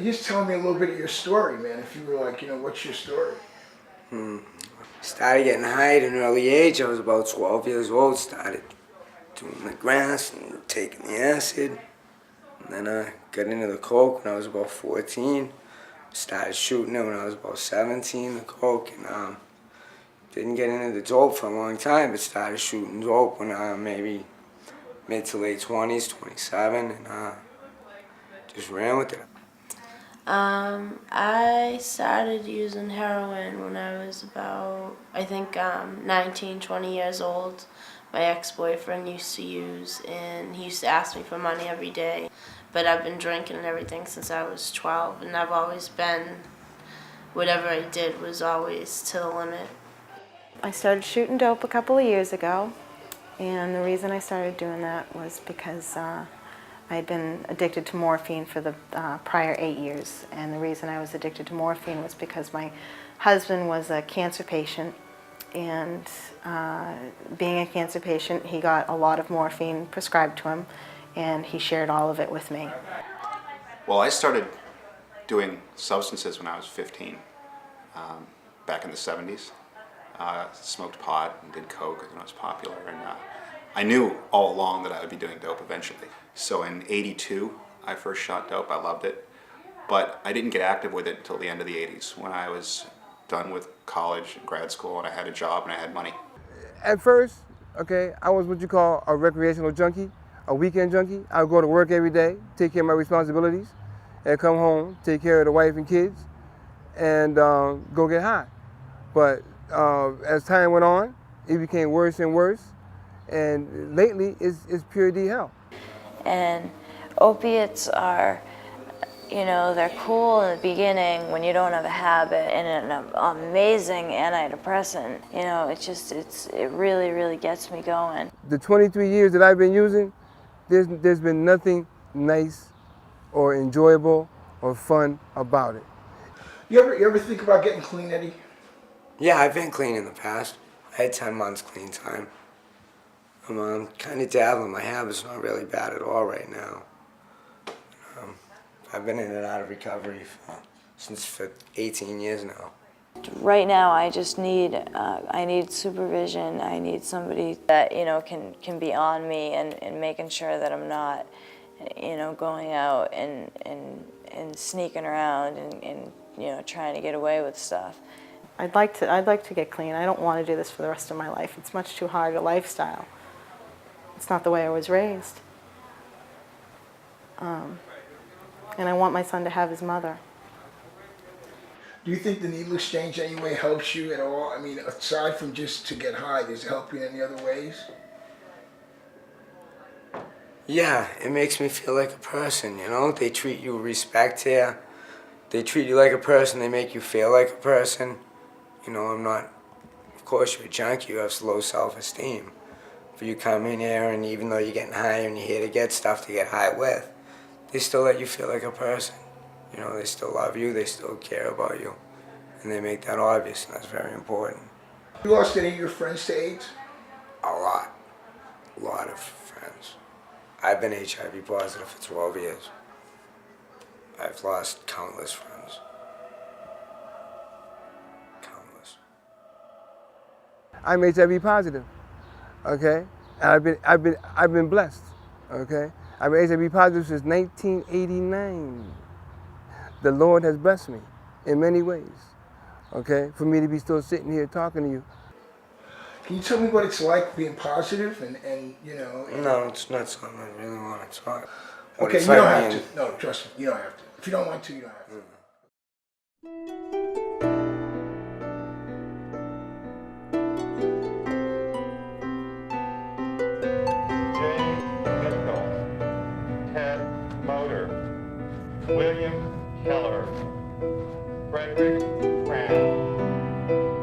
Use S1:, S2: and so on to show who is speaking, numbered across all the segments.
S1: just tell me a little bit of your story, man. If you were like, what's your story?
S2: Started getting high at an early age. I was about 12 years old. Started doing the grass and taking the acid. And then I got into the coke when I was about 14. Started shooting it when I was about 17, the coke. And didn't get into the dope for a long time, but started shooting dope when maybe mid to late 20s, 27, and just ran with it.
S3: I started using heroin when I was about, I think, 19, 20 years old. My ex-boyfriend used to use, and he used to ask me for money every day. But I've been drinking and everything since I was 12, and I've always been, whatever I did was always to the limit.
S4: I started shooting dope a couple of years ago, and the reason I started doing that was because I had been addicted to morphine for the prior 8 years, and the reason I was addicted to morphine was because my husband was a cancer patient, and being a cancer patient, he got a lot of morphine prescribed to him, and he shared all of it with me.
S5: Well, I started doing substances when I was 15, back in the 70s. Smoked pot and did coke when it was popular, and I knew all along that I would be doing dope eventually. So in '82, I first shot dope. I loved it, but I didn't get active with it until the end of the '80s when I was done with college and grad school, and I had a job and I had money.
S6: At first, okay, I was what you call a recreational junkie, a weekend junkie. I would go to work every day, take care of my responsibilities, and come home, take care of the wife and kids, and go get high. But as time went on, it became worse and worse, and lately it's pure D hell.
S7: And opiates are, they're cool in the beginning when you don't have a habit, and an amazing antidepressant. It really, really gets me going.
S6: The 23 years that I've been using, there's been nothing nice or enjoyable or fun about it.
S1: You ever think about getting clean, Eddie?
S2: Yeah, I've been clean in the past. I had 10 months clean time. I'm kind of dabbling. My habit's not really bad at all right now. I've been in and out of recovery for 18 years now.
S7: Right now, I just need supervision. I need somebody that can be on me and making sure that I'm not going out and sneaking around and trying to get away with stuff.
S4: I'd like to get clean. I don't want to do this for the rest of my life. It's much too hard a lifestyle. It's not the way I was raised. And I want my son to have his mother.
S1: Do you think the needle exchange anyway helps you at all? I mean, aside from just to get high, does it help you in any other ways?
S2: Yeah, it makes me feel like a person, They treat you with respect here. They treat you like a person. They make you feel like a person. I'm not, of course you're a junkie, you have low self-esteem. But you come in here, and even though you're getting high and you're here to get stuff to get high with, they still let you feel like a person. They still love you, they still care about you. And they make that obvious, and that's very important.
S1: You lost any of your friends to AIDS?
S2: A lot of friends. I've been HIV positive for 12 years. I've lost countless friends. Countless.
S6: I'm HIV positive, okay? And I've been blessed, okay? I've been HIV positive since 1989. The Lord has blessed me in many ways, okay? For me to be still sitting here talking to you.
S1: Can you tell me what it's like being positive and
S2: No, it's not something I really want to talk.
S1: Okay, you don't have to. No, trust me, you don't have to. If you don't want to, you don't have to.
S8: William Keller, Frederick Grant,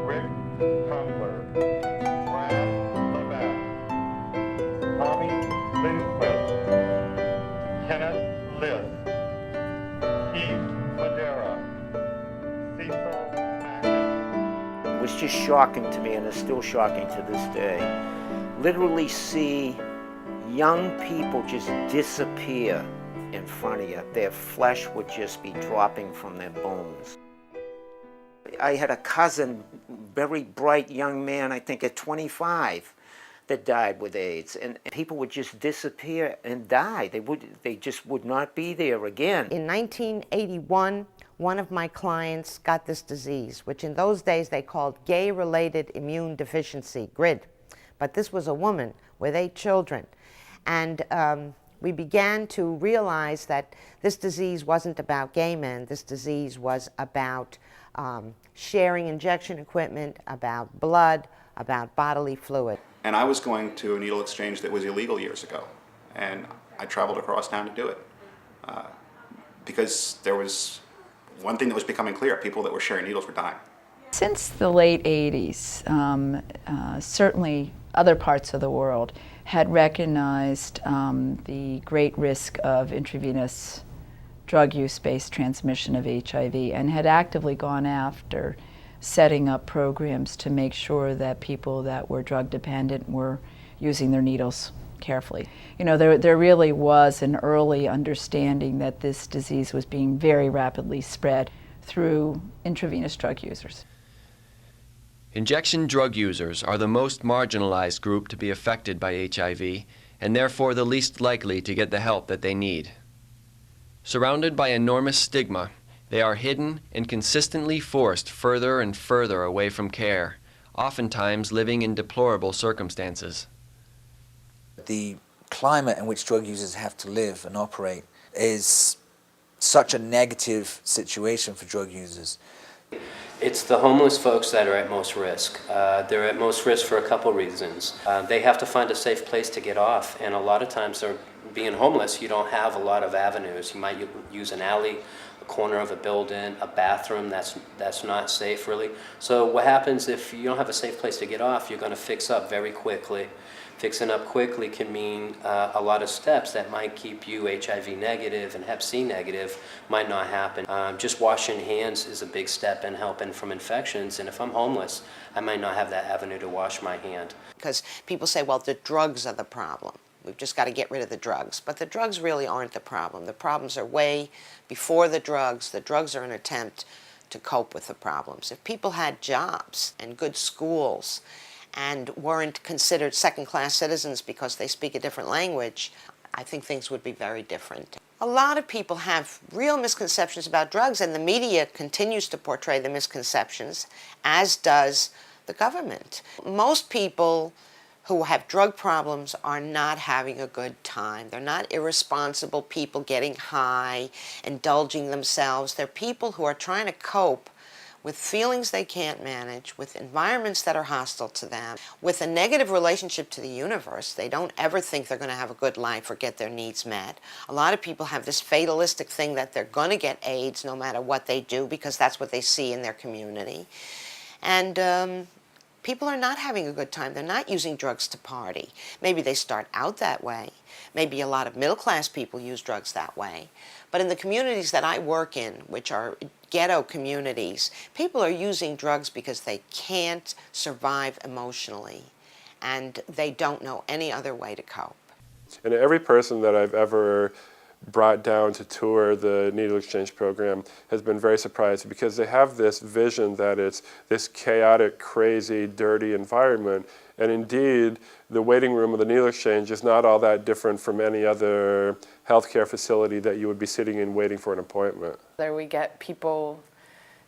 S8: Rick Crumpler, Brad Levesque, Tommy Lindquist, Kenneth List, Keith Madera, Cecil Mackey.
S9: It was just shocking to me, and it's still shocking to this day. Literally see young people just disappear in front of you. Their flesh would just be dropping from their bones. I had a cousin, very bright young man, I think at 25, that died with AIDS, and people would just disappear and die. They just would not be there again.
S10: In 1981, one of my clients got this disease, which in those days they called gay-related immune deficiency, GRID. But this was a woman with 8 children. And we began to realize that this disease wasn't about gay men. This disease was about sharing injection equipment, about blood, about bodily fluid.
S5: And I was going to a needle exchange that was illegal years ago, and I traveled across town to do it because there was one thing that was becoming clear: people that were sharing needles were dying.
S11: Since the late 80s, certainly other parts of the world had recognized the great risk of intravenous drug use-based transmission of HIV and had actively gone after setting up programs to make sure that people that were drug dependent were using their needles carefully. You know, there really was an early understanding that this disease was being very rapidly spread through intravenous drug users.
S12: Injection drug users are the most marginalized group to be affected by HIV and therefore the least likely to get the help that they need. Surrounded by enormous stigma, they are hidden and consistently forced further and further away from care, oftentimes living in deplorable circumstances.
S13: The climate in which drug users have to live and operate is such a negative situation for drug users.
S14: It's the homeless folks that are at most risk. They're at most risk for a couple reasons. They have to find a safe place to get off, and a lot of times they're being homeless, you don't have a lot of avenues. You might use an alley, a corner of a building, a bathroom that's not safe really. So what happens if you don't have a safe place to get off, you're going to fix up very quickly. Fixing up quickly can mean a lot of steps that might keep you HIV negative and Hep C negative might not happen. Just washing hands is a big step in helping from infections, and if I'm homeless, I might not have that avenue to wash my hand.
S10: Because people say, well, the drugs are the problem. We've just got to get rid of the drugs. But the drugs really aren't the problem. The problems are way before the drugs. The drugs are an attempt to cope with the problems. If people had jobs and good schools and weren't considered second-class citizens because they speak a different language, I think things would be very different. A lot of people have real misconceptions about drugs, and the media continues to portray the misconceptions, as does the government. Most people who have drug problems are not having a good time. They're not irresponsible people getting high, indulging themselves. They're people who are trying to cope with feelings they can't manage, with environments that are hostile to them, with a negative relationship to the universe. They don't ever think they're going to have a good life or get their needs met. A lot of people have this fatalistic thing that they're going to get AIDS no matter what they do because that's what they see in their community. And people are not having a good time. They're not using drugs to party. Maybe they start out that way. Maybe a lot of middle-class people use drugs that way. But in the communities that I work in, which are ghetto communities, people are using drugs because they can't survive emotionally, and they don't know any other way to cope.
S15: And every person that I've ever brought down to tour the needle exchange program has been very surprised because they have this vision that it's this chaotic, crazy, dirty environment. And indeed, the waiting room of the needle exchange is not all that different from any other healthcare facility that you would be sitting in waiting for an appointment.
S16: There we get people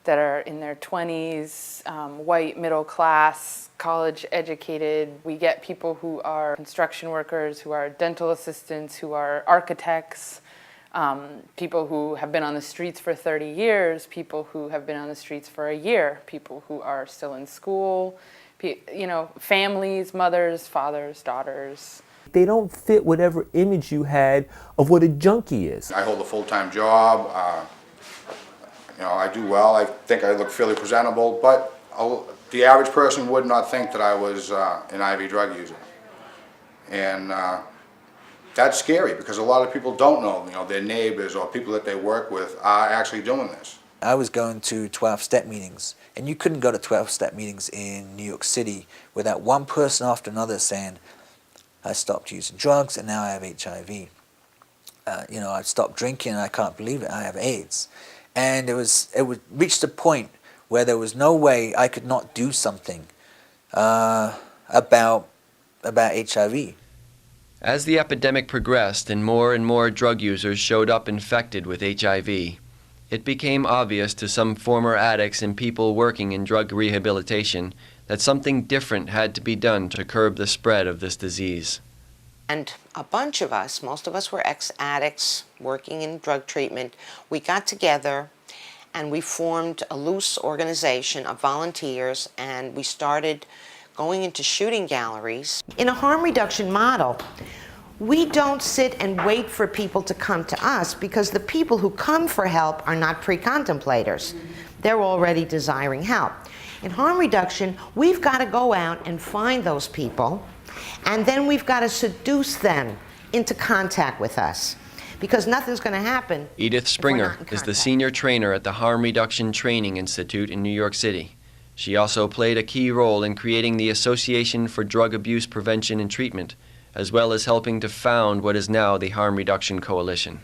S16: that are in their 20s, white, middle class, college educated. We get people who are construction workers, who are dental assistants, who are architects, people who have been on the streets for 30 years, people who have been on the streets for a year, people who are still in school, you know, families, mothers, fathers, daughters.
S17: They don't fit whatever image you had of what a junkie is.
S18: I hold a full-time job. You know, I do well. I think I look fairly presentable, but the average person would not think that I was an IV drug user. And that's scary because a lot of people don't know, you know, their neighbors or people that they work with are actually doing this.
S13: I was going to 12-step meetings, and you couldn't go to 12-step meetings in New York City without one person after another saying, I stopped using drugs and now I have HIV. you know, I stopped drinking and I can't believe it, I have AIDS. And it reached a point where there was no way I could not do something about HIV.
S12: As the epidemic progressed and more drug users showed up infected with HIV, it became obvious to some former addicts and people working in drug rehabilitation that something different had to be done to curb the spread of this disease.
S10: And a bunch of us, most of us were ex-addicts working in drug treatment, we got together and we formed a loose organization of volunteers, and we started going into shooting galleries. In a harm reduction model, we don't sit and wait for people to come to us, because the people who come for help are not pre-contemplators. They're already desiring help. In harm reduction, we've got to go out and find those people, and then we've got to seduce them into contact with us, because nothing's going to happen.
S12: Edith Springer is the senior trainer at the Harm Reduction Training Institute in New York City. She also played a key role in creating the Association for Drug Abuse Prevention and Treatment, as well as helping to found what is now the Harm Reduction Coalition.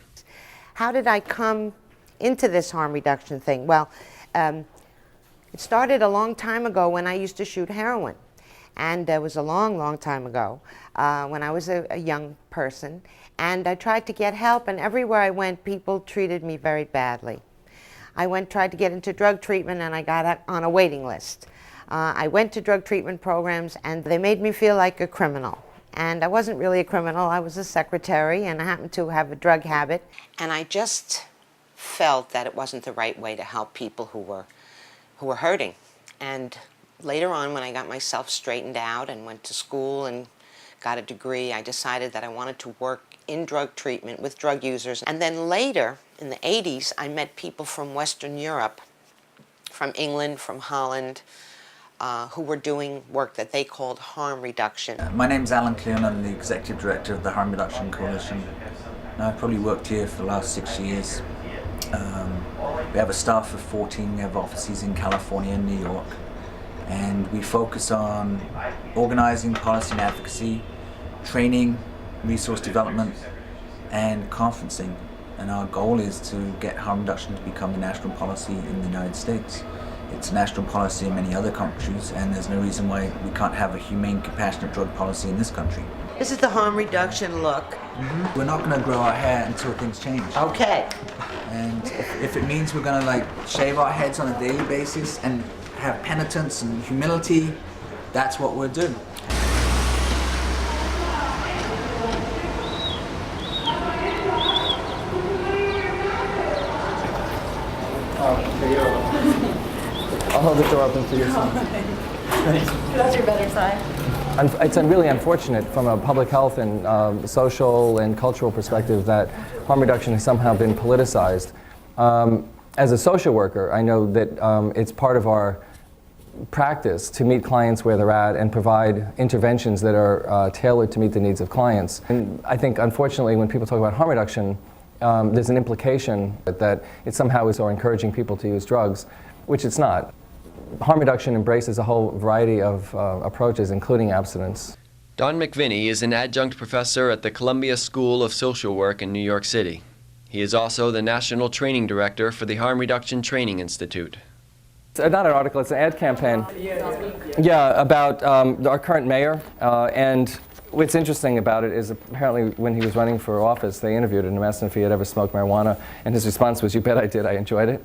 S10: How did I come into this harm reduction thing? Well, it started a long time ago when I used to shoot heroin. And it was a long time ago when I was a young person. And I tried to get help, and everywhere I went, people treated me very badly. I tried to get into drug treatment, and I got on a waiting list. I went to drug treatment programs, and they made me feel like a criminal. And I wasn't really a criminal, I was a secretary, and I happened to have a drug habit. And I just felt that it wasn't the right way to help people who were hurting. And later on, when I got myself straightened out and went to school and got a degree, I decided that I wanted to work in drug treatment with drug users. And then later, in the 80s, I met people from Western Europe, from England, from Holland, who were doing work that they called harm reduction.
S13: My name's Alan Cleon, I'm the Executive Director of the Harm Reduction Coalition. Now, I've probably worked here for the last 6 years. We have a staff of 14, we have offices in California and New York. And we focus on organizing policy and advocacy, training, resource development, and conferencing. And our goal is to get harm reduction to become a national policy in the United States. It's national policy in many other countries, and there's no reason why we can't have a humane, compassionate drug policy in this country.
S10: This is the harm reduction look.
S13: We're not going to grow our hair until things change.
S10: Okay.
S13: And if it means we're going to like shave our heads on a daily basis and have penitence and humility, that's what we'll do.
S19: I'll hold the door open for you.
S20: That's your better side.
S19: It's really unfortunate from a public health and social and cultural perspective that harm reduction has somehow been politicized. As a social worker, I know that it's part of our practice to meet clients where they're at and provide interventions that are tailored to meet the needs of clients. And I think, unfortunately, when people talk about harm reduction, there's an implication that it somehow is encouraging people to use drugs, which it's not. Harm reduction embraces a whole variety of approaches, including abstinence.
S12: Don McVinney is an adjunct professor at the Columbia School of Social Work in New York City. He is also the National Training Director for the Harm Reduction Training Institute.
S19: It's not an article, it's an ad campaign. Yeah, about our current mayor. And what's interesting about it is apparently when he was running for office, they interviewed him and asked him if he had ever smoked marijuana. And his response was, "You bet I did, I enjoyed it."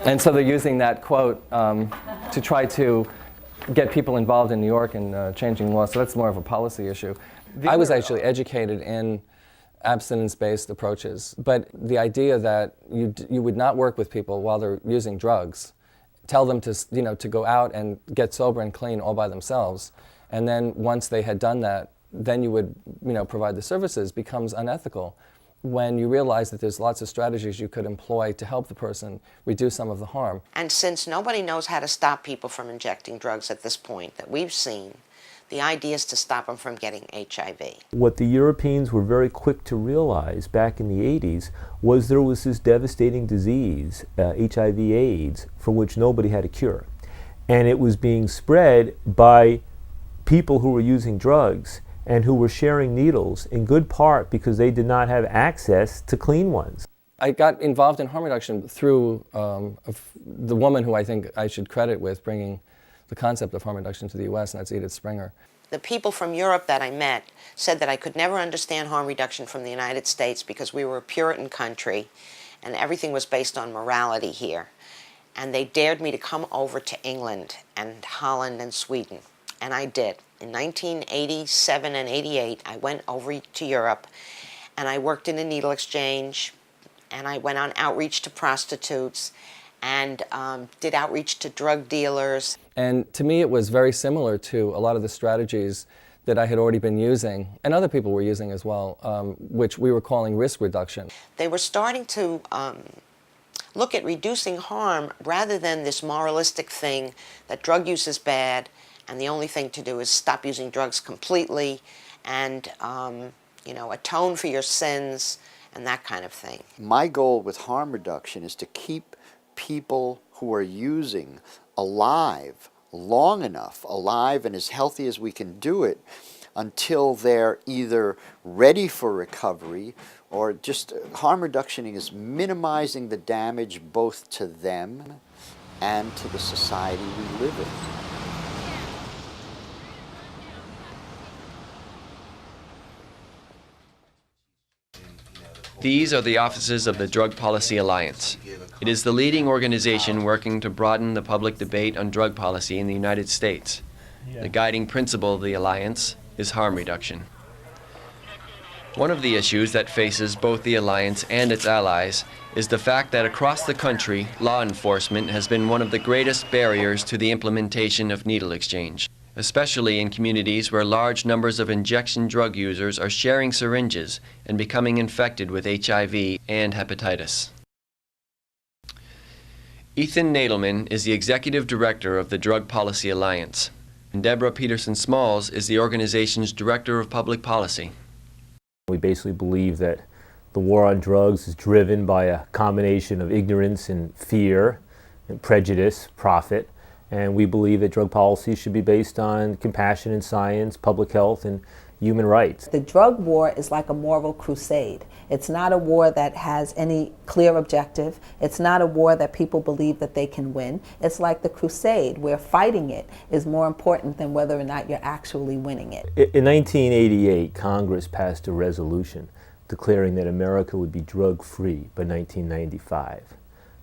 S19: And so they're using that quote to try to get people involved in New York and changing laws. So that's more of a policy issue. I was actually educated in abstinence-based approaches, but the idea that you would not work with people while they're using drugs, tell them to go out and get sober and clean all by themselves, and then once they had done that, then you would provide the services, becomes unethical. When you realize that there's lots of strategies you could employ to help the person reduce some of the harm.
S10: And since nobody knows how to stop people from injecting drugs at this point that we've seen, the idea is to stop them from getting HIV.
S17: What the Europeans were very quick to realize back in the 80s was there was this devastating disease, HIV/AIDS, from which nobody had a cure. And it was being spread by people who were using drugs. and who were sharing needles in good part because they did not have access to clean ones.
S19: I got involved in harm reduction through the woman who I think I should credit with bringing the concept of harm reduction to the U.S., and that's Edith Springer.
S10: The people from Europe that I met said that I could never understand harm reduction from the United States because we were a Puritan country and everything was based on morality here. And they dared me to come over to England and Holland and Sweden, and I did. In 1987 and 88, I went over to Europe and I worked in a needle exchange, and I went on outreach to prostitutes and did outreach to drug dealers.
S19: And to me, it was very similar to a lot of the strategies that I had already been using, and other people were using as well, which we were calling risk reduction.
S10: They were starting to look at reducing harm rather than this moralistic thing that drug use is bad and the only thing to do is stop using drugs completely and you know, atone for your sins and that kind of thing.
S2: My goal with harm reduction is to keep people who are using alive long enough, alive and as healthy as we can do it, until they're either ready for recovery or just harm reduction is minimizing the damage both to them and to the society we live in.
S12: These are the offices of the Drug Policy Alliance. It is the leading organization working to broaden the public debate on drug policy in the United States. The guiding principle of the Alliance is harm reduction. One of the issues that faces both the Alliance and its allies is the fact that across the country, law enforcement has been one of the greatest barriers to the implementation of needle exchange, especially in communities where large numbers of injection drug users are sharing syringes and becoming infected with HIV and hepatitis. Ethan Nadelman is the Executive Director of the Drug Policy Alliance, and Deborah Peterson-Smalls is the organization's Director of Public Policy.
S17: We basically believe that the war on drugs is driven by a combination of ignorance and fear and prejudice, profit, and we believe that drug policy should be based on compassion and science, public health, and human rights.
S21: The drug war is like a moral crusade. It's not a war that has any clear objective. It's not a war that people believe that they can win. It's like the crusade where fighting it is more important than whether or not you're actually winning it.
S17: In 1988, Congress passed a resolution declaring that America would be drug-free by 1995.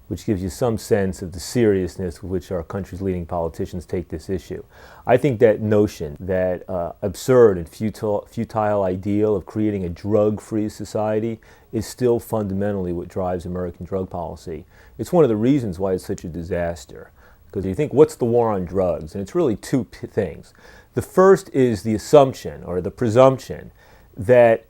S17: Which gives you some sense of the seriousness with which our country's leading politicians take this issue. I think that notion, that absurd and futile ideal of creating a drug-free society is still fundamentally what drives American drug policy. It's one of the reasons why it's such a disaster. Because you think, what's the war on drugs? And it's really two things. The first is the assumption or the presumption that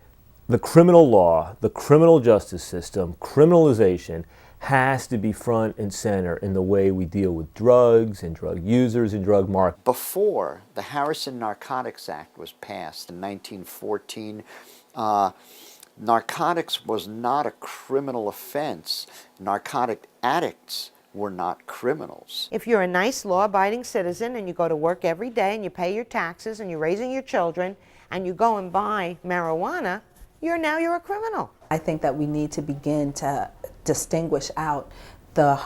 S17: the criminal law, the criminal justice system, criminalization has to be front and center in the way we deal with drugs and drug users and drug markets.
S2: Before the Harrison Narcotics Act was passed in 1914, narcotics was not a criminal offense. Narcotic addicts were not criminals.
S22: If you're a nice law-abiding citizen and you go to work every day and you pay your taxes and you're raising your children and you go and buy marijuana, you're a criminal.
S21: I think that we need to begin to distinguish out the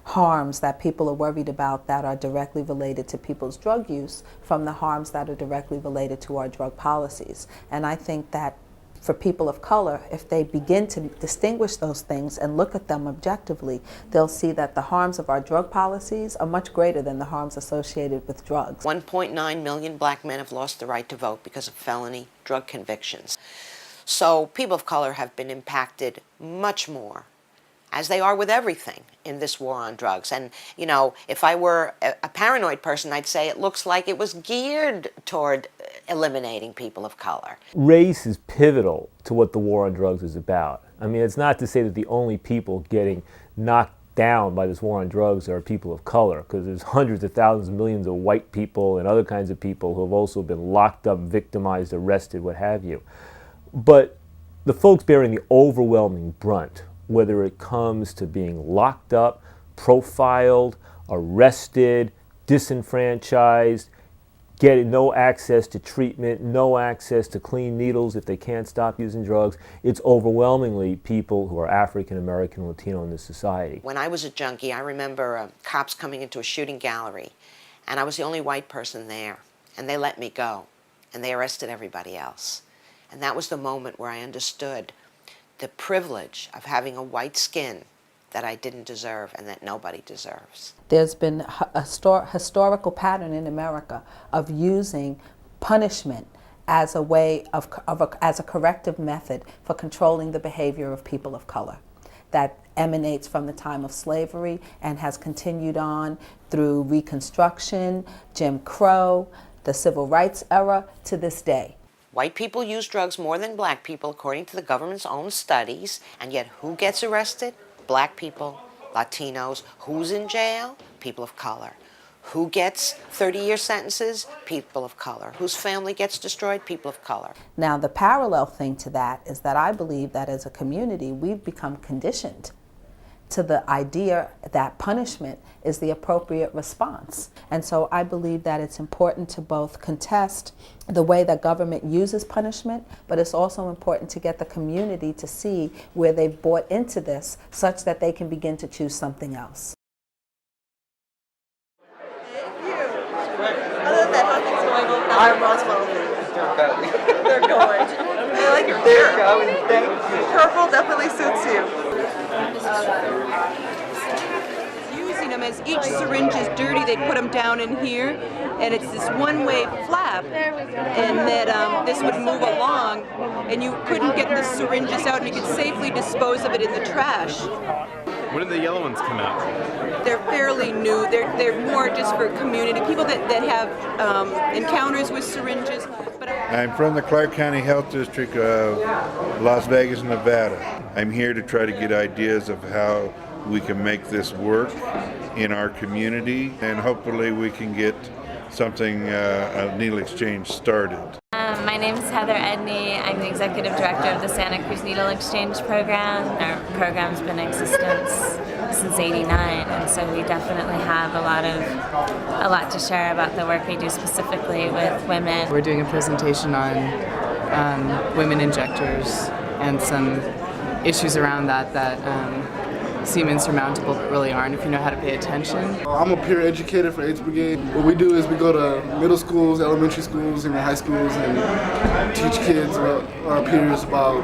S21: harms that people are worried about that are directly related to people's drug use from the harms that are directly related to our drug policies. And I think that for people of color, if they begin to distinguish those things and look at them objectively, they'll see that the harms of our drug policies are much greater than the harms associated with drugs.
S10: 1.9 million black men have lost the right to vote because of felony drug convictions. So people of color have been impacted much more, as they are with everything in this war on drugs. And, you know, if I were a paranoid person, I'd say it looks like it was geared toward eliminating people of color.
S17: Race is pivotal to what the war on drugs is about. I mean, it's not to say that the only people getting knocked down by this war on drugs are people of color, because there's hundreds of thousands, millions of white people and other kinds of people who have also been locked up, victimized, arrested, what have you. But the folks bearing the overwhelming brunt, whether it comes to being locked up, profiled, arrested, disenfranchised, getting no access to treatment, no access to clean needles if they can't stop using drugs. It's overwhelmingly people who are African American, Latino in this society.
S22: When I was a junkie, I remember cops coming into a shooting gallery, and I was the only white person there, and they let me go, and they arrested everybody else. And that was the moment where I understood the privilege of having a white skin that I didn't deserve and that nobody deserves.
S21: There's been a historical pattern in America of using punishment as a way as a corrective method for controlling the behavior of people of color. That emanates from the time of slavery and has continued on through Reconstruction, Jim Crow, the Civil Rights era to this day.
S22: White people use drugs more than black people according to the government's own studies, and yet who gets arrested? Black people, Latinos. Who's in jail? People of color. Who gets 30-year sentences? People of color. Whose family gets destroyed? People of color.
S21: Now, the parallel thing to that is that I believe that as a community, we've become conditioned to the idea that punishment is the appropriate response. And so I believe that it's important to both contest the way that government uses punishment, but it's also important to get the community to see where they've bought into this such that they can begin to choose something else.
S20: Other than that, how things going on now in Roswell? They're going. I like your hair. Thank you. Purple definitely suits you.
S3: Using them as each syringe is dirty, they put them down in here, and it's this one-way flap, and that this would move along, and you couldn't get the syringes out, and you could safely dispose of it in the trash.
S7: When did the yellow ones come out?
S3: They're fairly new. They're more just for community, people that have encounters with syringes. But
S23: I'm from the Clark County Health District of Las Vegas, Nevada. I'm here to try to get ideas of how we can make this work in our community, and hopefully we can get something, a needle exchange started.
S24: My name is Heather Edney. I'm the Executive Director of the Santa Cruz Needle Exchange Program. Our program's been in existence since '89, and so we definitely have a lot to share about the work we do specifically with women.
S25: We're doing a presentation on women injectors and some issues around that seem insurmountable but really aren't if you know how to pay attention.
S26: I'm a peer educator for AIDS Brigade. What we do is we go to middle schools, elementary schools, and high schools and teach kids, our peers, about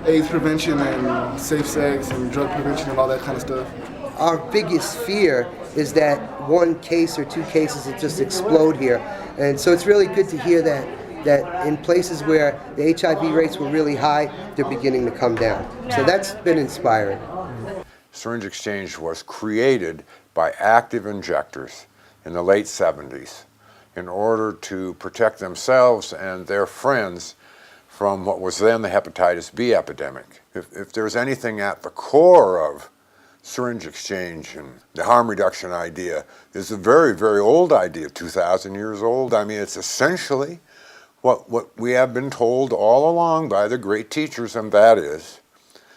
S26: AIDS prevention and safe sex and drug prevention and all that kind of stuff.
S27: Our biggest fear is that one case or two cases will just explode here. And so it's really good to hear that in places where the HIV rates were really high, they're beginning to come down. So that's been inspiring.
S28: Syringe exchange was created by active injectors in the late 70s in order to protect themselves and their friends from what was then the hepatitis B epidemic. If there's anything at the core of syringe exchange and the harm reduction idea, is a very, very old idea, 2,000 years old. I mean, it's essentially what we have been told all along by the great teachers, and that is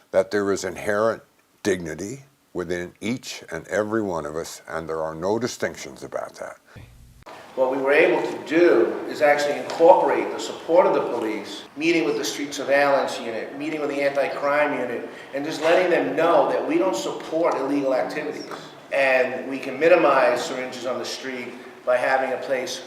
S28: that there is inherent dignity within each and every one of us, and there are no distinctions about that.
S29: What we were able to do is actually incorporate the support of the police, meeting with the street surveillance unit, meeting with the anti-crime unit, and just letting them know that we don't support illegal activities. And we can minimize syringes on the street by having a place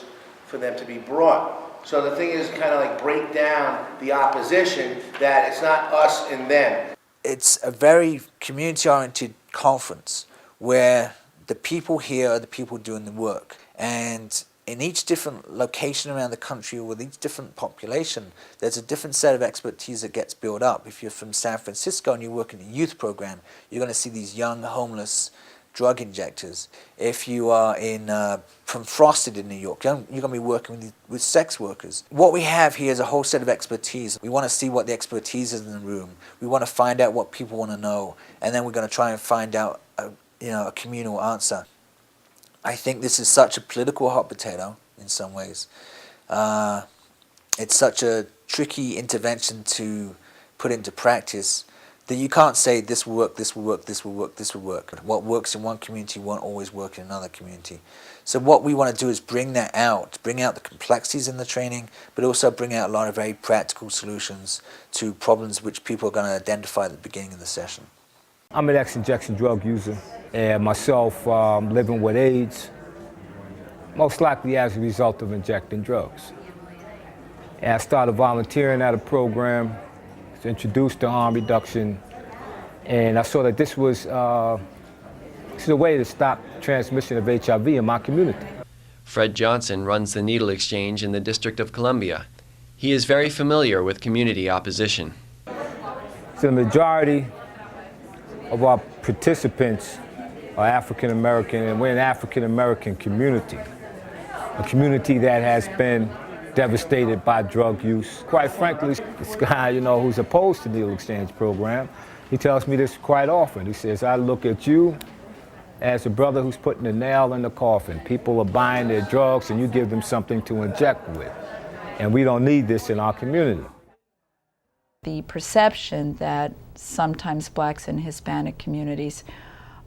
S29: for them to be brought. So the thing is kind of like break down the opposition, that it's not us and them.
S30: It's a very community-oriented conference where the people here are the people doing the work. And in each different location around the country with each different population, there's a different set of expertise that gets built up. If you're from San Francisco and you work in a youth program, you're going to see these young homeless drug injectors. If you are from Frosted in New York, you're going to be working with sex workers. What we have here is a whole set of expertise. We want to see what the expertise is in the room. We want to find out what people want to know, and then we're going to try and find out a communal answer. I think this is such a political hot potato in some ways. It's such a tricky intervention to put into practice that you can't say this will work, this will work, this will work, this will work. What works in one community won't always work in another community. So what we want to do is bring that out, bring out the complexities in the training, but also bring out a lot of very practical solutions to problems which people are going to identify at the beginning of the session.
S1: I'm an ex-injection drug user, and myself living with AIDS, most likely as a result of injecting drugs. And I started volunteering at a program, was introduced to harm reduction, and I saw that this was a way to stop transmission of HIV in my community.
S12: Fred Johnson runs the needle exchange in the District of Columbia. He is very familiar with community opposition.
S1: So the majority of our participants are African American, and we're an African American community, a community that has been devastated by drug use. Quite frankly, this guy, who's opposed to the needle exchange program, he tells me this quite often. He says, I look at you as a brother who's putting a nail in the coffin. People are buying their drugs and you give them something to inject with. And we don't need this in our community.
S4: The perception that sometimes blacks and Hispanic communities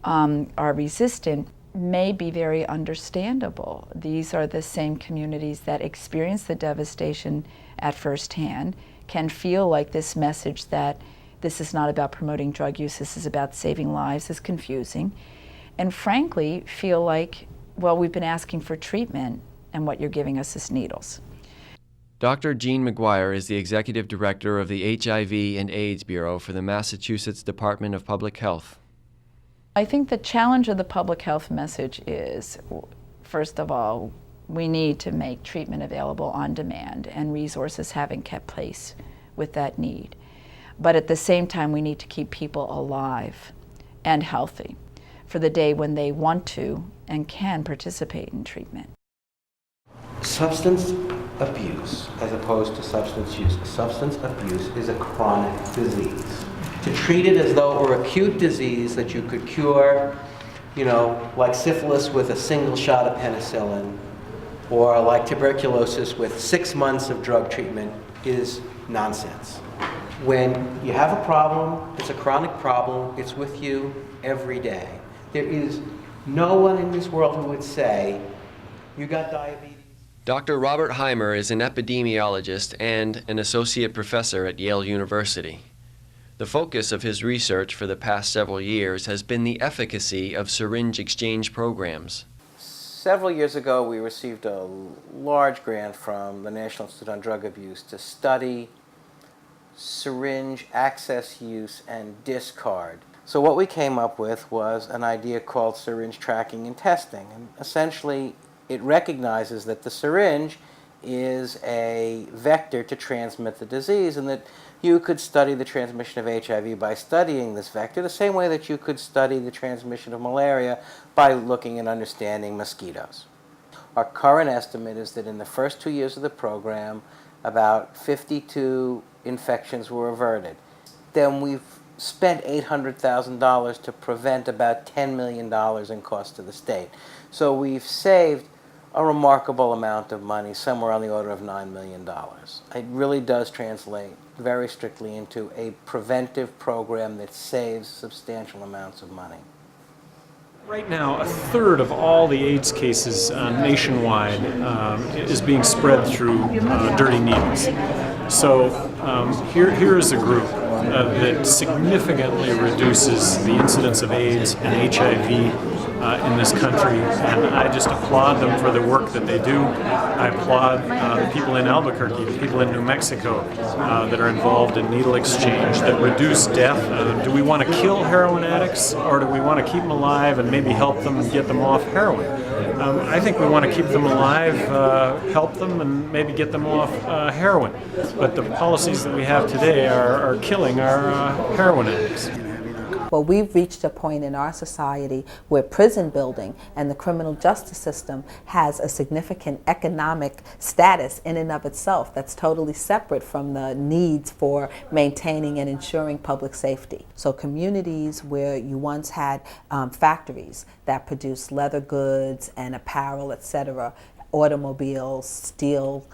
S4: are resistant may be very understandable. These are the same communities that experience the devastation at first hand, can feel like this message that this is not about promoting drug use, this is about saving lives is confusing, and frankly feel like, well, we've been asking for treatment and what you're giving us is needles.
S12: Dr. Jean McGuire is the Executive Director of the HIV and AIDS Bureau for the Massachusetts Department of Public Health.
S4: I think the challenge of the public health message is, first of all, we need to make treatment available on demand, and resources haven't kept pace with that need. But at the same time, we need to keep people alive and healthy for the day when they want to and can participate in treatment.
S5: Substance abuse, as opposed to substance use. Substance abuse is a chronic disease. To treat it as though it were acute disease that you could cure, like syphilis with a single shot of penicillin, or like tuberculosis with 6 months of drug treatment, is nonsense. When you have a problem, it's a chronic problem, it's with you every day. There is no one in this world who would say, you got diabetes.
S12: Dr. Robert Heimer is an epidemiologist and an associate professor at Yale University. The focus of his research for the past several years has been the efficacy of syringe exchange programs.
S5: Several years ago, we received a large grant from the National Institute on Drug Abuse to study syringe access, use, and discard. So what we came up with was an idea called syringe tracking and testing. And essentially, it recognizes that the syringe is a vector to transmit the disease, and that you could study the transmission of HIV by studying this vector the same way that you could study the transmission of malaria by looking and understanding mosquitoes. Our current estimate is that in the first 2 years of the program, about 52 infections were averted. Then we've spent $800,000 to prevent about $10 million in cost to the state. So we've saved a remarkable amount of money, somewhere on the order of $9 million. It really does translate very strictly into a preventive program that saves substantial amounts of money.
S6: Right now, a third of all the AIDS cases nationwide is being spread through dirty needles. So here is a group that significantly reduces the incidence of AIDS and HIV in this country, and I just applaud them for the work that they do. I applaud the people in Albuquerque, the people in New Mexico that are involved in needle exchange that reduce death. Do we want to kill heroin addicts, or do we want to keep them alive and maybe help them and get them off heroin? I think we want to keep them alive, help them, and maybe get them off heroin. But the policies that we have today are killing our heroin addicts.
S21: Well, we've reached a point in our society where prison building and the criminal justice system has a significant economic status in and of itself that's totally separate from the needs for maintaining and ensuring public safety. So communities where you once had factories that produced leather goods and apparel, etc., automobiles, steel,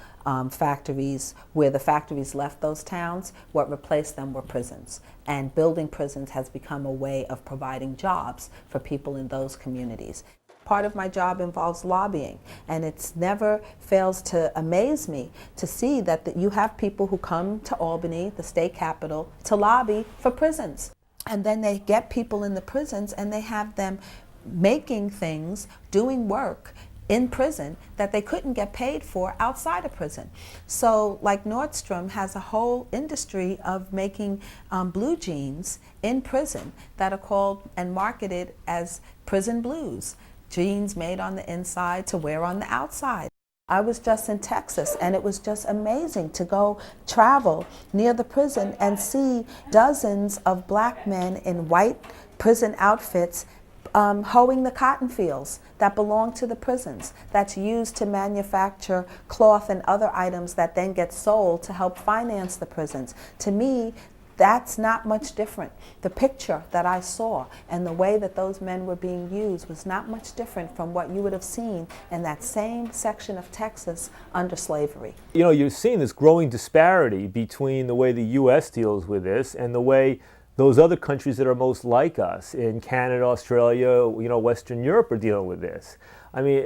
S21: factories, where the factories left those towns, what replaced them were prisons. And building prisons has become a way of providing jobs for people in those communities. Part of my job involves lobbying, and it's never fails to amaze me to see that you have people who come to Albany, the state capital, to lobby for prisons. And then they get people in the prisons and they have them making things, doing work in prison that they couldn't get paid for outside of prison. So like Nordstrom has a whole industry of making blue jeans in prison that are called and marketed as prison blues. Jeans made on the inside to wear on the outside. I was just in Texas, and it was just amazing to go travel near the prison and see dozens of black men in white prison outfits hoeing the cotton fields that belong to the prisons, that's used to manufacture cloth and other items that then get sold to help finance the prisons. To me, that's not much different. The picture that I saw and the way that those men were being used was not much different from what you would have seen in that same section of Texas under slavery.
S17: You know, you're seeing this growing disparity between the way the U.S. deals with this and the way those other countries that are most like us in Canada, Australia, Western Europe are dealing with this. I mean,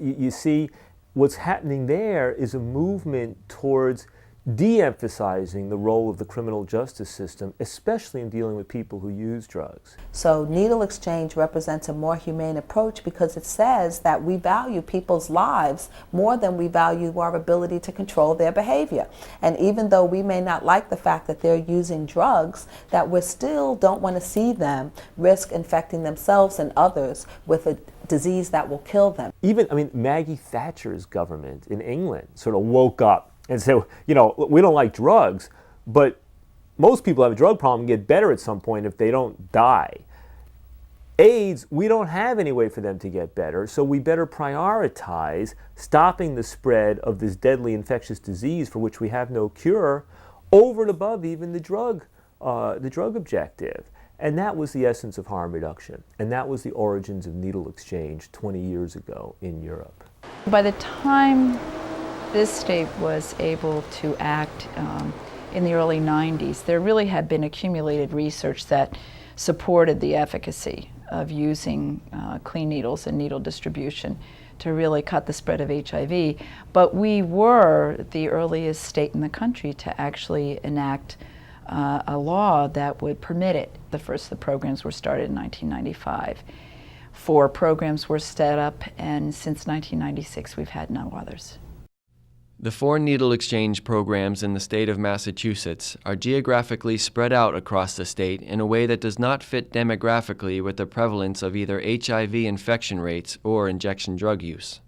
S17: you see what's happening there is a movement towards de-emphasizing the role of the criminal justice system, especially in dealing with people who use drugs.
S21: So needle exchange represents a more humane approach because it says that we value people's lives more than we value our ability to control their behavior. And even though we may not like the fact that they're using drugs, that we still don't want to see them risk infecting themselves and others with a disease that will kill them.
S17: Even, Maggie Thatcher's government in England sort of woke up and say, we don't like drugs, but most people have a drug problem and get better at some point if they don't die. AIDS, we don't have any way for them to get better, so we better prioritize stopping the spread of this deadly infectious disease for which we have no cure over and above even the drug objective. And that was the essence of harm reduction, and that was the origins of needle exchange 20 years ago in Europe.
S4: By the time this state was able to act in the early 90s, there really had been accumulated research that supported the efficacy of using clean needles and needle distribution to really cut the spread of HIV. But we were the earliest state in the country to actually enact a law that would permit it. The first of the programs were started in 1995. 4 programs were set up, and since 1996 we've had no others.
S12: The 4 needle exchange programs in the state of Massachusetts are geographically spread out across the state in a way that does not fit demographically with the prevalence of either HIV infection rates or injection drug use.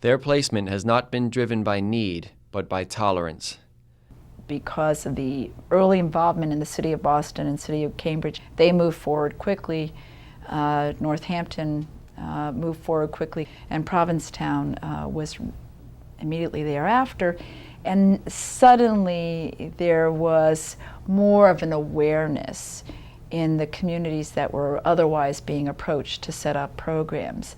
S12: Their placement has not been driven by need, but by tolerance.
S4: Because of the early involvement in the city of Boston and city of Cambridge, they moved forward quickly. Northampton moved forward quickly, and Provincetown was immediately thereafter, and suddenly there was more of an awareness in the communities that were otherwise being approached to set up programs.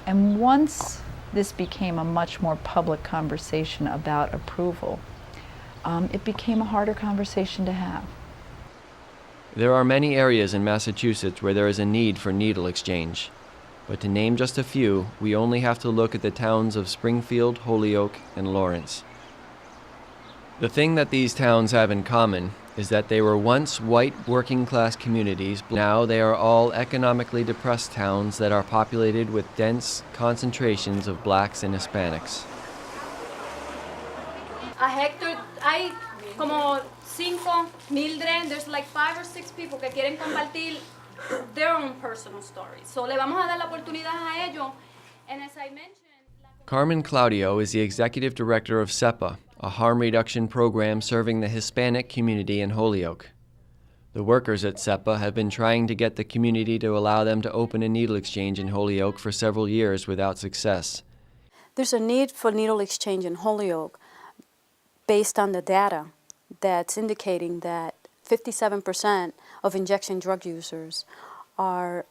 S4: And once this became a much more public conversation about approval, it became a harder conversation to have.
S12: There are many areas in Massachusetts where there is a need for needle exchange. But to name just a few, we only have to look at the towns of Springfield, Holyoke, and Lawrence. The thing that these towns have in common is that they were once white working-class communities. Now they are all economically depressed towns that are populated with dense concentrations of blacks and Hispanics.
S2: A Hector, hay como 5, Mildred, there's like 5 or 6 people que quieren compartir their own personal stories. So le vamos a dar la oportunidad a ellos. And as I mentioned,
S12: Carmen Claudio is the executive director of SEPA, a harm reduction program serving the Hispanic community in Holyoke. The workers at SEPA have been trying to get the community to allow them to open a needle exchange in Holyoke for several years without success.
S8: There's a need for needle exchange in Holyoke based on the data that's indicating that 57% of injection drug users are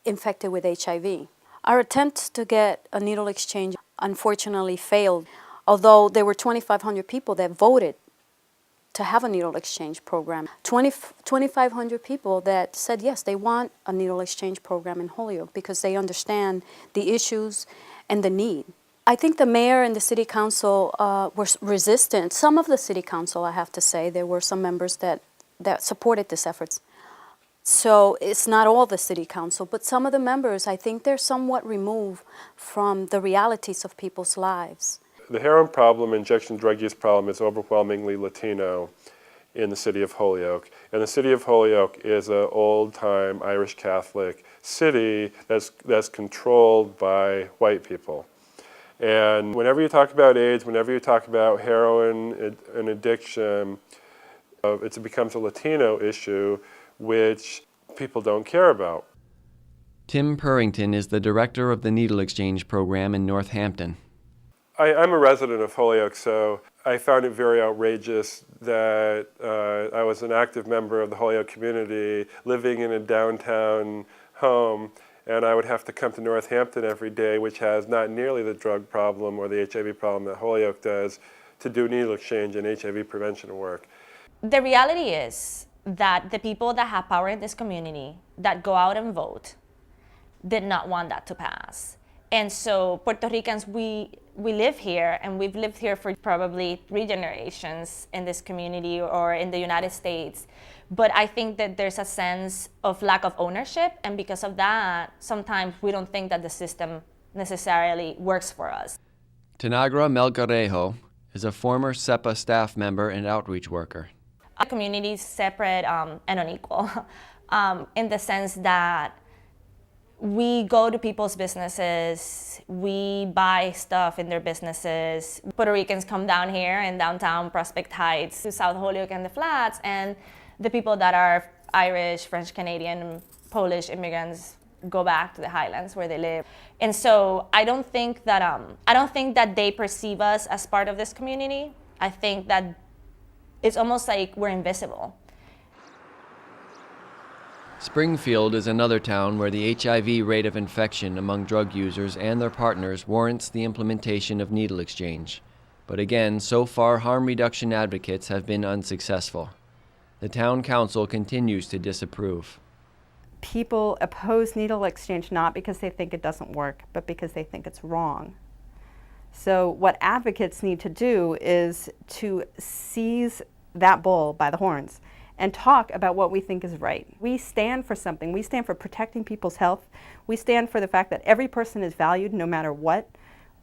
S8: infected with HIV. Our attempts to get a needle exchange unfortunately failed. although there were 2,500 people that voted to have a needle exchange program. 2,500 people that said yes, they want a needle exchange program in Holyoke because they understand the issues and the need. I think the mayor and the city council were resistant. Some of the city council, I have to say, there were some members that supported these efforts. So it's not all the city council, but some of the members, I think they're somewhat removed from the realities of people's lives.
S9: The heroin problem, injection drug use problem, is overwhelmingly Latino in the city of Holyoke. And the city of Holyoke is an old-time Irish Catholic city that's controlled by white people. And whenever you talk about AIDS, whenever you talk about heroin and addiction, it becomes a Latino issue which people don't care about.
S12: Tim Purrington is the director of the Needle Exchange program in Northampton.
S9: I'm a resident of Holyoke, so I found it very outrageous that I was an active member of the Holyoke community, living in a downtown home, and I would have to come to Northampton every day, which has not nearly the drug problem or the HIV problem that Holyoke does, to do needle exchange and HIV prevention work.
S10: The reality is that the people that have power in this community that go out and vote did not want that to pass. And so Puerto Ricans, we live here, and we've lived here for probably 3 generations in this community or in the United States. But I think that there's a sense of lack of ownership, and because of that, sometimes we don't think that the system necessarily works for us.
S12: Tanagra Melgarejo is a former SEPA staff member and outreach worker.
S10: Our community is separate and unequal in the sense that we go to people's businesses, we buy stuff in their businesses. Puerto Ricans come down here in downtown Prospect Heights to South Holyoke and the Flats, and the people that are Irish, French Canadian, Polish immigrants go back to the Highlands where they live. And so I don't think that they perceive us as part of this community. I think that it's almost like we're invisible.
S12: Springfield is another town where the HIV rate of infection among drug users and their partners warrants the implementation of needle exchange. But again, so far harm reduction advocates have been unsuccessful. The town council continues to disapprove.
S11: People oppose needle exchange not because they think it doesn't work, but because they think it's wrong. So what advocates need to do is to seize that bull by the horns and talk about what we think is right. We stand for something. We stand for protecting people's health. We stand for the fact that every person is valued no matter what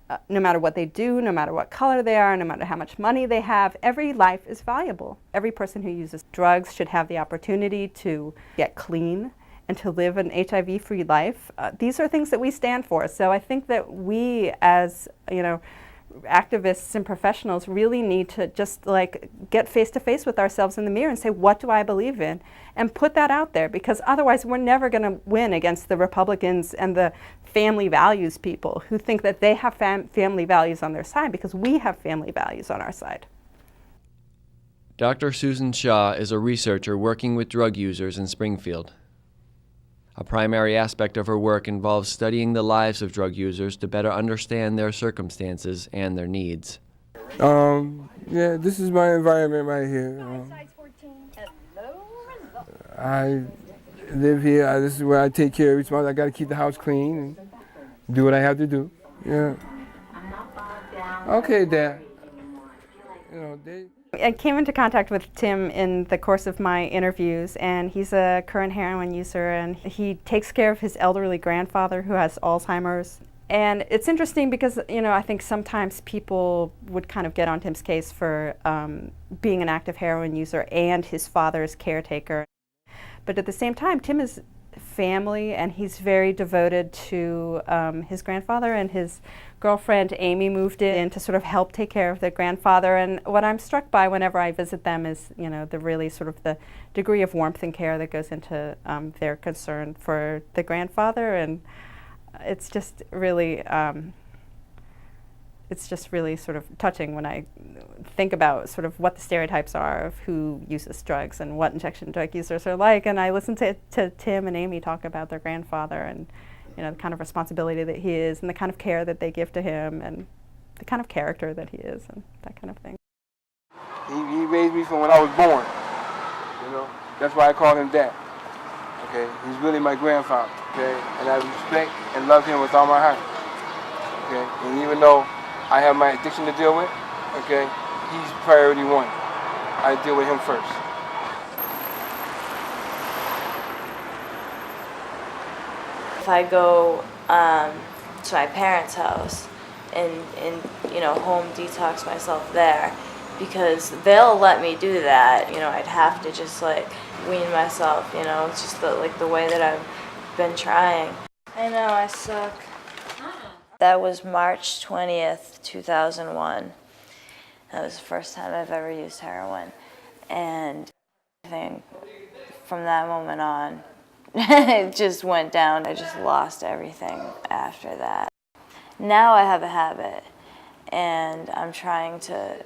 S11: they do, no matter what color they are, no matter how much money they have. Every life is valuable. Every person who uses drugs should have the opportunity to get clean and to live an HIV-free life. These are things that we stand for. So I think that we, as activists and professionals, really need to just get face to face with ourselves in the mirror and say, what do I believe in? And put that out there, because otherwise we're never going to win against the Republicans and the family values people who think that they have family values on their side, because we have family values on our side.
S12: Dr. Susan Shaw is a researcher working with drug users in Springfield. A primary aspect of her work involves studying the lives of drug users to better understand their circumstances and their needs.
S13: Yeah, this is my environment right here. I live here. This is where I take care of each month. I got to keep the house clean and do what I have to do. Yeah. Okay, Dad.
S11: I came into contact with Tim in the course of my interviews, and he's a current heroin user, and he takes care of his elderly grandfather who has Alzheimer's. And it's interesting because, I think sometimes people would kind of get on Tim's case for being an active heroin user and his father's caretaker. But at the same time, Tim is family, and he's very devoted to his grandfather, and his girlfriend Amy moved in to sort of help take care of their grandfather. And what I'm struck by whenever I visit them is, the really sort of the degree of warmth and care that goes into their concern for the grandfather. And it's just really sort of touching when I think about sort of what the stereotypes are of who uses drugs and what injection drug users are like. And I listen to Tim and Amy talk about their grandfather and the kind of responsibility that he is and the kind of care that they give to him and the kind of character that he is and that kind of thing.
S13: He raised me from when I was born, you know. That's why I call him Dad. Okay, he's really my grandfather. Okay, and I respect and love him with all my heart. Okay, and even though I have my addiction to deal with, okay, he's priority one. I deal with him first.
S24: If I go to my parents' house and you know, home detox myself there, because they'll let me do that. You know, I'd have to just like wean myself, you know. It's just the way that I've been trying. I know, I suck. That was March 20th, 2001. That was the first time I've ever used heroin. And I think from that moment on, it just went down. I just lost everything after that. Now I have a habit, and I'm trying to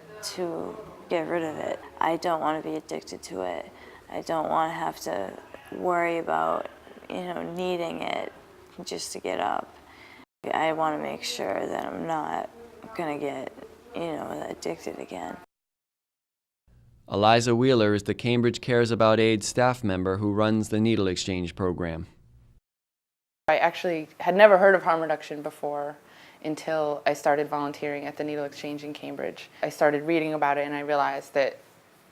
S24: get rid of it. I don't want to be addicted to it. I don't want to have to worry about, you know, needing it just to get up. I want to make sure that I'm not going to get, you know, addicted again.
S12: Eliza Wheeler is the Cambridge Cares About AIDS staff member who runs the needle exchange program.
S3: I actually had never heard of harm reduction before until I started volunteering at the needle exchange in Cambridge. I started reading about it and I realized that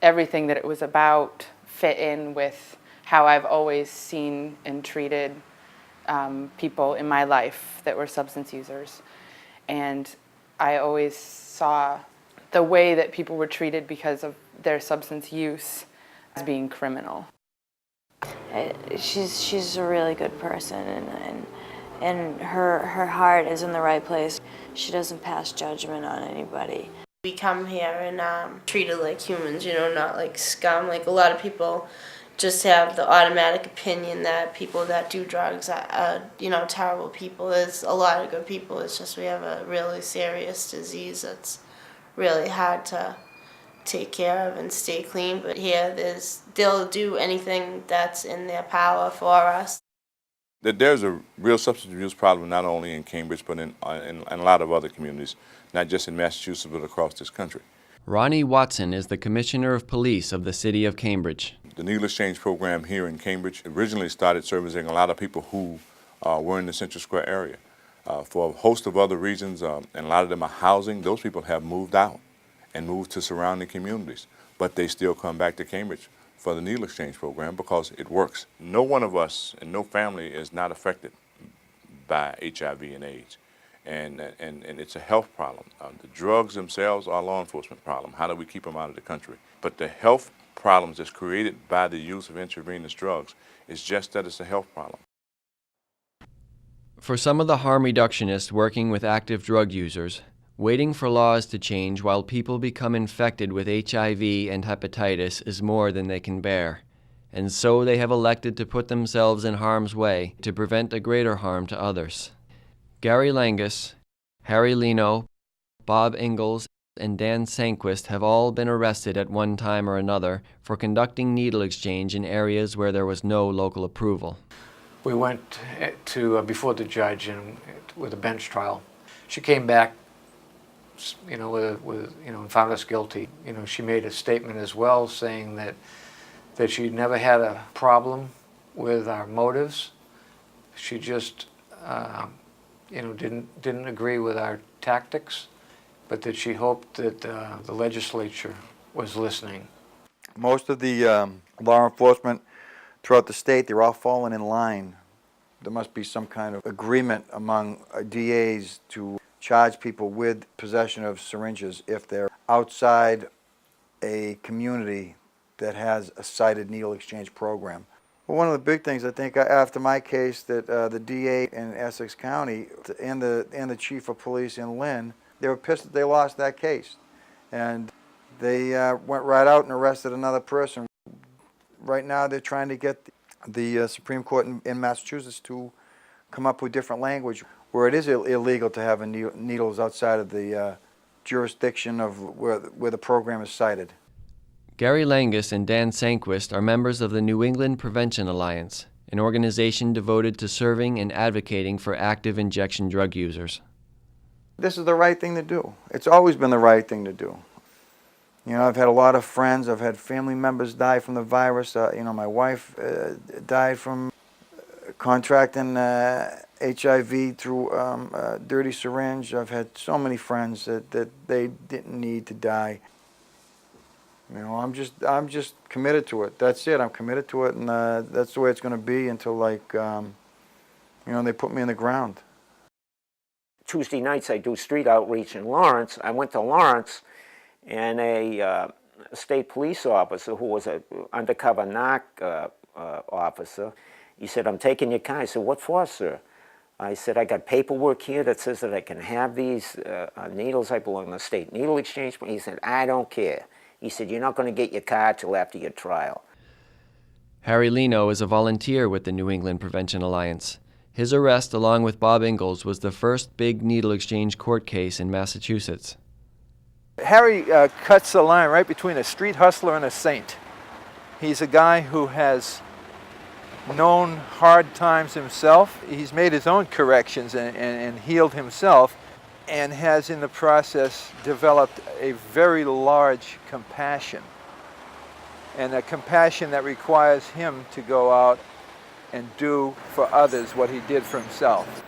S3: everything that it was about fit in with how I've always seen and treated people in my life that were substance users. And I always saw the way that people were treated because of their substance use as being criminal.
S24: She's a really good person, and her heart is in the right place. She doesn't pass judgment on anybody.
S7: We come here and treated like humans, you know, not like scum. Like a lot of people just have the automatic opinion that people that do drugs are, you know, terrible people. There's a lot of good people. It's just we have a really serious disease that's really hard to take care of and stay clean. But here, they'll do anything that's in their power for us.
S14: There's a real substance abuse problem not only in Cambridge but in a lot of other communities, not just in Massachusetts but across this country.
S12: Ronnie Watson is the Commissioner of Police of the City of Cambridge.
S14: The needle exchange program here in Cambridge originally started servicing a lot of people who were in the Central Square area. For a host of other reasons, and a lot of them are housing, those people have moved out and moved to surrounding communities. But they still come back to Cambridge for the needle exchange program because it works. No one of us and no family is not affected by HIV and AIDS. And it's a health problem. The drugs themselves are a law enforcement problem. How do we keep them out of the country? But the health problems that's created by the use of intravenous drugs is just that it's a health problem.
S12: For some of the harm reductionists working with active drug users, waiting for laws to change while people become infected with HIV and hepatitis is more than they can bear, and so they have elected to put themselves in harm's way to prevent a greater harm to others. Gary Langus, Harry Leno, Bob Ingalls, and Dan Sanquist have all been arrested at one time or another for conducting needle exchange in areas where there was no local approval.
S15: We went to before the judge and with a bench trial. She came back, you know, and found us guilty. You know, she made a statement as well saying that she never had a problem with our motives. She just, you know, didn't agree with our tactics, but that she hoped that the legislature was listening.
S16: Most of the law enforcement throughout the state, they're all falling in line. There must be some kind of agreement among DAs to charge people with possession of syringes if they're outside a community that has a cited needle exchange program. Well, one of the big things I think after my case that the DA in Essex County and the chief of police in Lynn, they were pissed that they lost that case. And they went right out and arrested another person. Right now they're trying to get the Supreme Court in Massachusetts to come up with different language where it is illegal to have needles outside of the jurisdiction of where the program is cited.
S12: Gary Langus and Dan Sanquist are members of the New England Prevention Alliance, an organization devoted to serving and advocating for active injection drug users.
S16: This is the right thing to do. It's always been the right thing to do. You know, I've had a lot of friends, I've had family members die from the virus. You know, my wife died from contracting HIV through a dirty syringe. I've had so many friends that they didn't need to die. You know, I'm just committed to it. That's it. I'm committed to it, and that's the way it's going to be until, like, you know, they put me in the ground.
S18: Tuesday nights I do street outreach in Lawrence. I went to Lawrence, and a state police officer who was an undercover narc officer, he said, "I'm taking your car." I said, "What for, sir?" I said, "I got paperwork here that says that I can have these needles. I belong to the state needle exchange." He said, "I don't care." He said, "You're not going to get your car till after your trial."
S12: Harry Leno is a volunteer with the New England Prevention Alliance. His arrest, along with Bob Ingalls, was the first big needle exchange court case in Massachusetts.
S19: Harry cuts the line right between a street hustler and a saint. He's a guy who has known hard times himself. He's made his own corrections and healed himself, and has in the process developed a very large compassion, and a compassion that requires him to go out and do for others what he did for himself.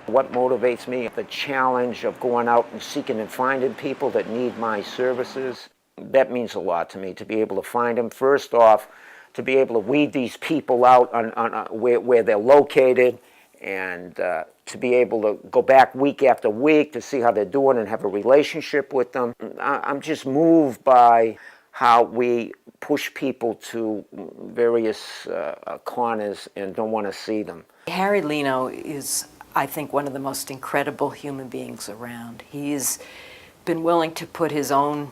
S18: What motivates me? The challenge of going out and seeking and finding people that need my services. That means a lot to me, to be able to find them. First off, to be able to weed these people out on where they're located, and to be able to go back week after week to see how they're doing and have a relationship with them. I'm just moved by how we push people to various corners and don't want to see them.
S20: Harry Leno is, I think, one of the most incredible human beings around. He's been willing to put his own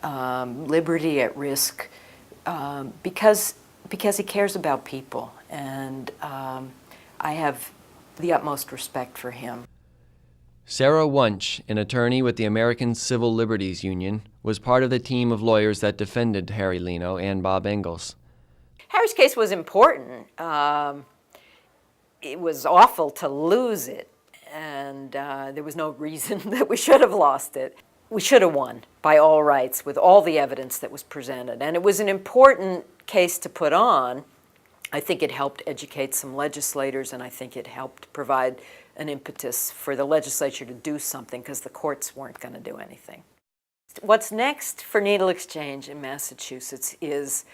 S20: liberty at risk because he cares about people, and I have the utmost respect for him.
S12: Sarah Wunsch, an attorney with the American Civil Liberties Union, was part of the team of lawyers that defended Harry Leno and Bob Ingalls.
S20: Harry's case was important. It was awful to lose it, and there was no reason that we should have lost it. We should have won by all rights with all the evidence that was presented, and it was an important case to put on. I think it helped educate some legislators, and I think it helped provide an impetus for the legislature to do something, because the courts weren't going to do anything. What's next for needle exchange in Massachusetts is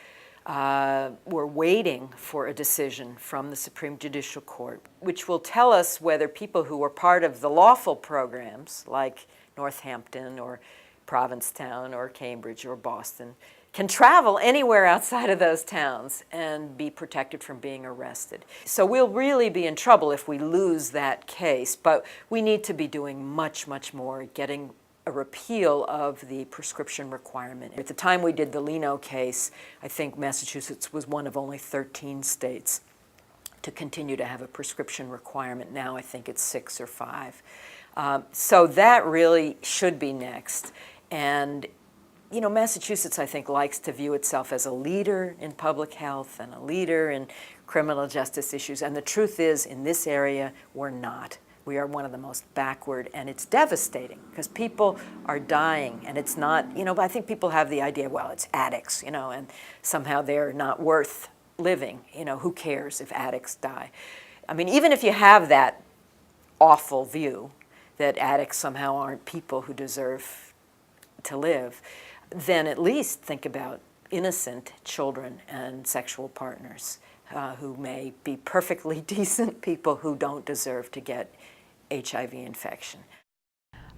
S20: we're waiting for a decision from the Supreme Judicial Court, which will tell us whether people who were part of the lawful programs, like Northampton or Provincetown or Cambridge or Boston, can travel anywhere outside of those towns and be protected from being arrested. So we'll really be in trouble if we lose that case, but we need to be doing much, much more, getting a repeal of the prescription requirement. At the time we did the Leno case, I think Massachusetts was one of only 13 states to continue to have a prescription requirement. Now I think it's 6 or 5. So that really should be next. And you know, Massachusetts, I think, likes to view itself as a leader in public health and a leader in criminal justice issues. And the truth is, in this area, we're not. We are one of the most backward, and it's devastating because people are dying, and it's not, you know, but I think people have the idea, well, it's addicts, you know, and somehow they're not worth living. You know, who cares if addicts die? I mean, even if you have that awful view that addicts somehow aren't people who deserve to live, then at least think about innocent children and sexual partners who may be perfectly decent people who don't deserve to get HIV infection.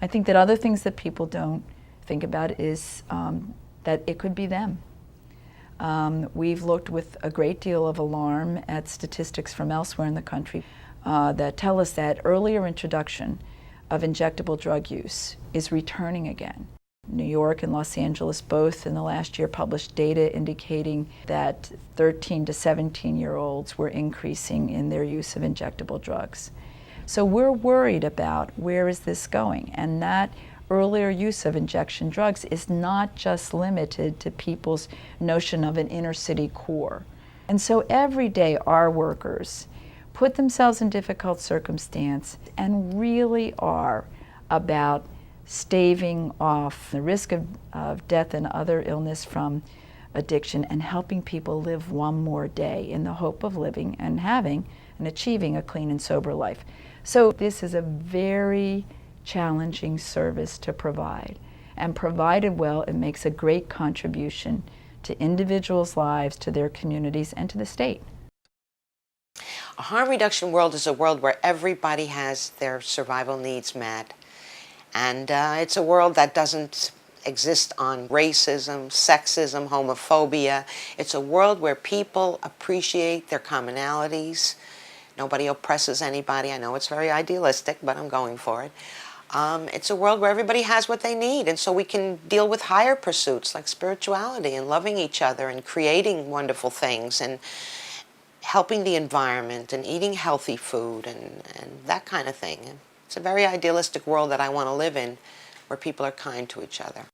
S4: I think that other things that people don't think about is that it could be them. We've looked with a great deal of alarm at statistics from elsewhere in the country that tell us that earlier introduction of injectable drug use is returning again. New York and Los Angeles both in the last year published data indicating that 13 to 17-year-olds were increasing in their use of injectable drugs. So we're worried about where is this going, and that earlier use of injection drugs is not just limited to people's notion of an inner city core. And so every day our workers put themselves in difficult circumstance and really are about staving off the risk of death and other illness from addiction and helping people live one more day in the hope of living and having and achieving a clean and sober life. So this is a very challenging service to provide. And provided well, it makes a great contribution to individuals' lives, to their communities, and to the state.
S1: A harm reduction world is a world where everybody has their survival needs met. And it's a world that doesn't exist on racism, sexism, homophobia. It's a world where people appreciate their commonalities. Nobody oppresses anybody. I know it's very idealistic, but I'm going for it. It's a world where everybody has what they need, and so we can deal with higher pursuits like spirituality and loving each other and creating wonderful things and helping the environment and eating healthy food and that kind of thing. It's a very idealistic world that I want to live in, where people are kind to each other.